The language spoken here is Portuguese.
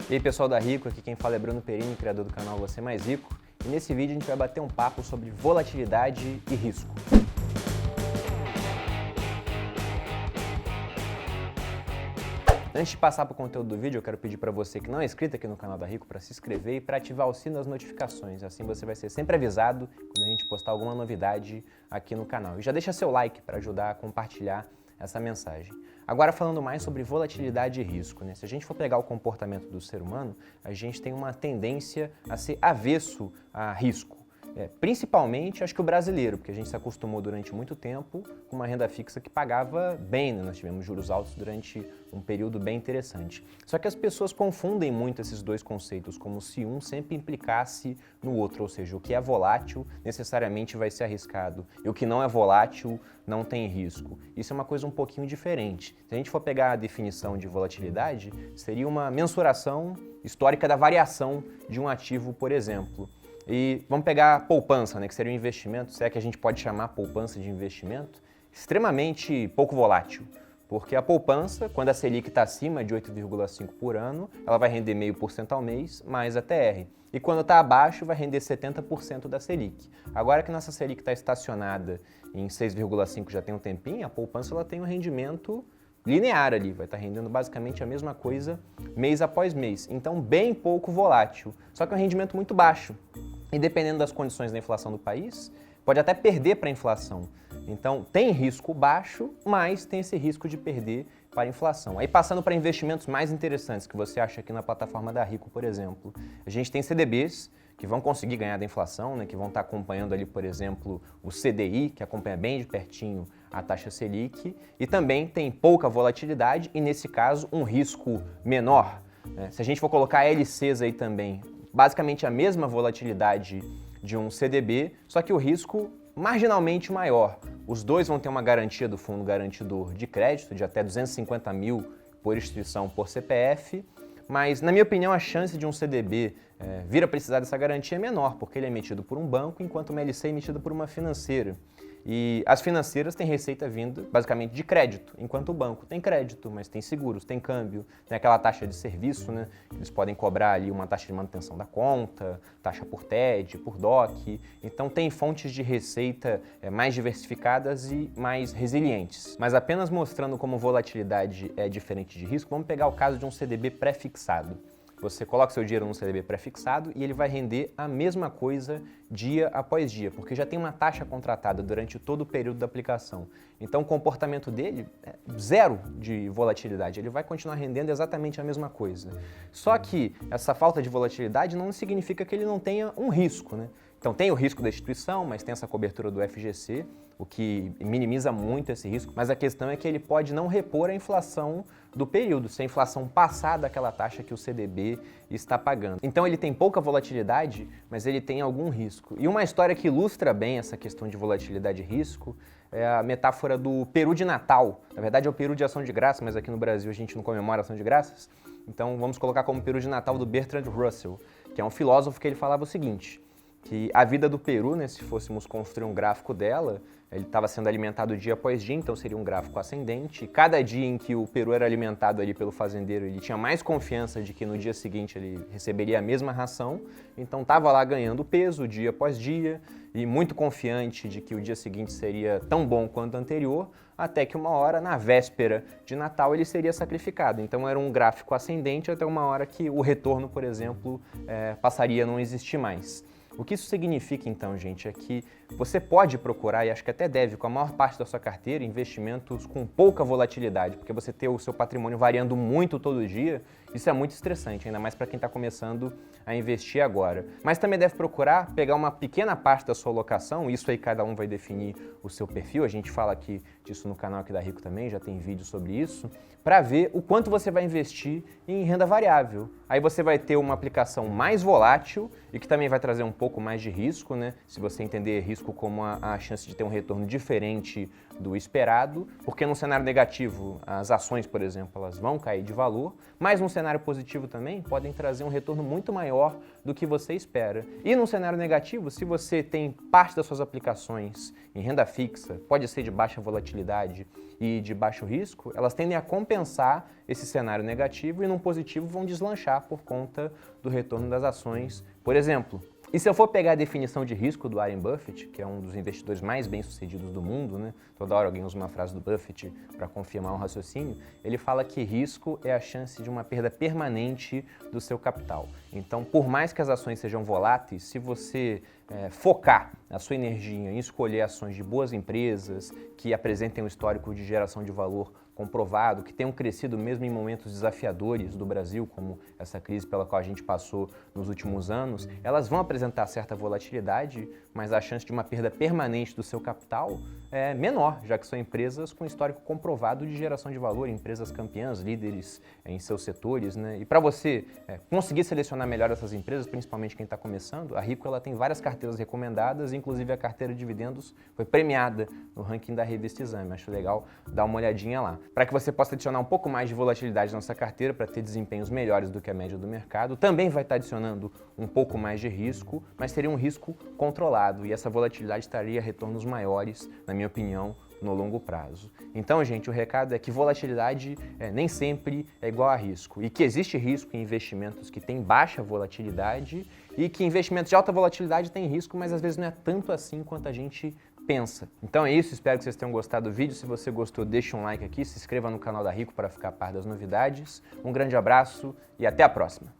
E aí pessoal da Rico, aqui quem fala é Bruno Perini, criador do canal Você Mais Rico. E nesse vídeo a gente vai bater um papo sobre volatilidade e risco. Antes de passar para o conteúdo do vídeo, eu quero pedir para você que não é inscrito aqui no canal da Rico para se inscrever e para ativar o sino das notificações. Assim você vai ser sempre avisado quando a gente postar alguma novidade aqui no canal. E já deixa seu like para ajudar a compartilhar essa mensagem. Agora falando mais sobre volatilidade e risco, né? Se a gente for pegar o comportamento do ser humano, a gente tem uma tendência a ser avesso a risco. Principalmente, acho que o brasileiro, porque a gente se acostumou durante muito tempo com uma renda fixa que pagava bem, né? Nós tivemos juros altos durante um período bem interessante. Só que as pessoas confundem muito esses dois conceitos, como se um sempre implicasse no outro, ou seja, o que é volátil necessariamente vai ser arriscado e o que não é volátil não tem risco. Isso é uma coisa um pouquinho diferente. Se a gente for pegar a definição de volatilidade, seria uma mensuração histórica da variação de um ativo, por exemplo. E vamos pegar a poupança, né, que seria um investimento, se é que a gente pode chamar poupança de investimento, extremamente pouco volátil. Porque a poupança, quando a Selic está acima de 8,5% por ano, ela vai render 0,5% ao mês, mais a TR. E quando está abaixo, vai render 70% da Selic. Agora que nossa Selic está estacionada em 6,5% já tem um tempinho, a poupança ela tem um rendimento linear ali, vai estar rendendo basicamente a mesma coisa mês após mês. Então, bem pouco volátil, só que é um rendimento muito baixo. E dependendo das condições da inflação do país, pode até perder para a inflação. Então, tem risco baixo, mas tem esse risco de perder para a inflação. Aí, passando para investimentos mais interessantes que você acha aqui na plataforma da Rico, por exemplo, a gente tem CDBs, que vão conseguir ganhar da inflação, né, que vão estar acompanhando ali, por exemplo, o CDI, que acompanha bem de pertinho a taxa Selic, e também tem pouca volatilidade e, nesse caso, um risco menor. Né? Se a gente for colocar LCs aí também, basicamente a mesma volatilidade de um CDB, só que o risco marginalmente maior. Os dois vão ter uma garantia do fundo garantidor de crédito de até 250 mil por instituição por CPF, mas, na minha opinião, a chance de um CDB vir a precisar dessa garantia é menor, porque ele é emitido por um banco, enquanto uma LC é emitida por uma financeira. E as financeiras têm receita vindo basicamente de crédito, enquanto o banco tem crédito, mas tem seguros, tem câmbio, tem aquela taxa de serviço, né? Eles podem cobrar ali uma taxa de manutenção da conta, taxa por TED, por DOC. Então tem fontes de receita mais diversificadas e mais resilientes. Mas apenas mostrando como volatilidade é diferente de risco, vamos pegar o caso de um CDB pré-fixado. Você coloca seu dinheiro num CDB pré-fixado e ele vai render a mesma coisa dia após dia, porque já tem uma taxa contratada durante todo o período da aplicação. Então o comportamento dele é zero de volatilidade, ele vai continuar rendendo exatamente a mesma coisa. Só que essa falta de volatilidade não significa que ele não tenha um risco, né? Então tem o risco da instituição, mas tem essa cobertura do FGC, o que minimiza muito esse risco, mas a questão é que ele pode não repor a inflação do período, se a inflação passar daquela taxa que o CDB está pagando. Então ele tem pouca volatilidade, mas ele tem algum risco. E uma história que ilustra bem essa questão de volatilidade e risco é a metáfora do peru de Natal. Na verdade é o peru de Ação de Graças, mas aqui no Brasil a gente não comemora Ação de Graças. Então vamos colocar como peru de Natal do Bertrand Russell, que é um filósofo que ele falava o seguinte, que a vida do peru, né, se fôssemos construir um gráfico dela, ele estava sendo alimentado dia após dia, então seria um gráfico ascendente. Cada dia em que o peru era alimentado ali pelo fazendeiro, ele tinha mais confiança de que no dia seguinte ele receberia a mesma ração, então estava lá ganhando peso dia após dia e muito confiante de que o dia seguinte seria tão bom quanto o anterior, até que uma hora, na véspera de Natal, ele seria sacrificado. Então era um gráfico ascendente até uma hora que o retorno, por exemplo, passaria a não existir mais. O que isso significa, então, gente, é que você pode procurar, e acho que até deve, com a maior parte da sua carteira, investimentos com pouca volatilidade, porque você ter o seu patrimônio variando muito todo dia, isso é muito estressante, ainda mais para quem está começando a investir agora. Mas também deve procurar pegar uma pequena parte da sua alocação, isso aí cada um vai definir o seu perfil, a gente fala aqui disso no canal aqui da Rico também, já tem vídeo sobre isso, para ver o quanto você vai investir em renda variável. Aí você vai ter uma aplicação mais volátil e que também vai trazer um pouco mais de risco, né? Se você entender risco como a chance de ter um retorno diferente do esperado, porque num cenário negativo, as ações, por exemplo, elas vão cair de valor, mas num cenário positivo também podem trazer um retorno muito maior do que você espera. E num cenário negativo, se você tem parte das suas aplicações em renda fixa, pode ser de baixa volatilidade, volatilidade e de baixo risco, elas tendem a compensar esse cenário negativo e num positivo vão deslanchar por conta do retorno das ações, por exemplo. E se eu for pegar a definição de risco do Warren Buffett, que é um dos investidores mais bem-sucedidos do mundo, né? Toda hora alguém usa uma frase do Buffett para confirmar um raciocínio, ele fala que risco é a chance de uma perda permanente do seu capital. Então, por mais que as ações sejam voláteis, se você focar a sua energia em escolher ações de boas empresas, que apresentem um histórico de geração de valor comprovado, que tenham crescido mesmo em momentos desafiadores do Brasil, como essa crise pela qual a gente passou nos últimos anos, elas vão apresentar certa volatilidade, mas a chance de uma perda permanente do seu capital é menor, já que são empresas com histórico comprovado de geração de valor, empresas campeãs, líderes em seus setores, né? E para você conseguir selecionar melhor essas empresas, principalmente quem está começando, a Rico ela tem várias carteiras recomendadas, inclusive a carteira de dividendos foi premiada no ranking da revista Exame. Acho legal dar uma olhadinha lá. Para que você possa adicionar um pouco mais de volatilidade na nossa carteira, para ter desempenhos melhores do que a média do mercado, também vai estar adicionando um pouco mais de risco, mas seria um risco controlado e essa volatilidade traria retornos maiores, na minha opinião, no longo prazo. Então, gente, o recado é que volatilidade nem sempre é igual a risco e que existe risco em investimentos que têm baixa volatilidade e que investimentos de alta volatilidade têm risco, mas às vezes não é tanto assim quanto a gente pensa. Então é isso, espero que vocês tenham gostado do vídeo. Se você gostou, deixa um like aqui, se inscreva no canal da Rico para ficar a par das novidades. Um grande abraço e até a próxima!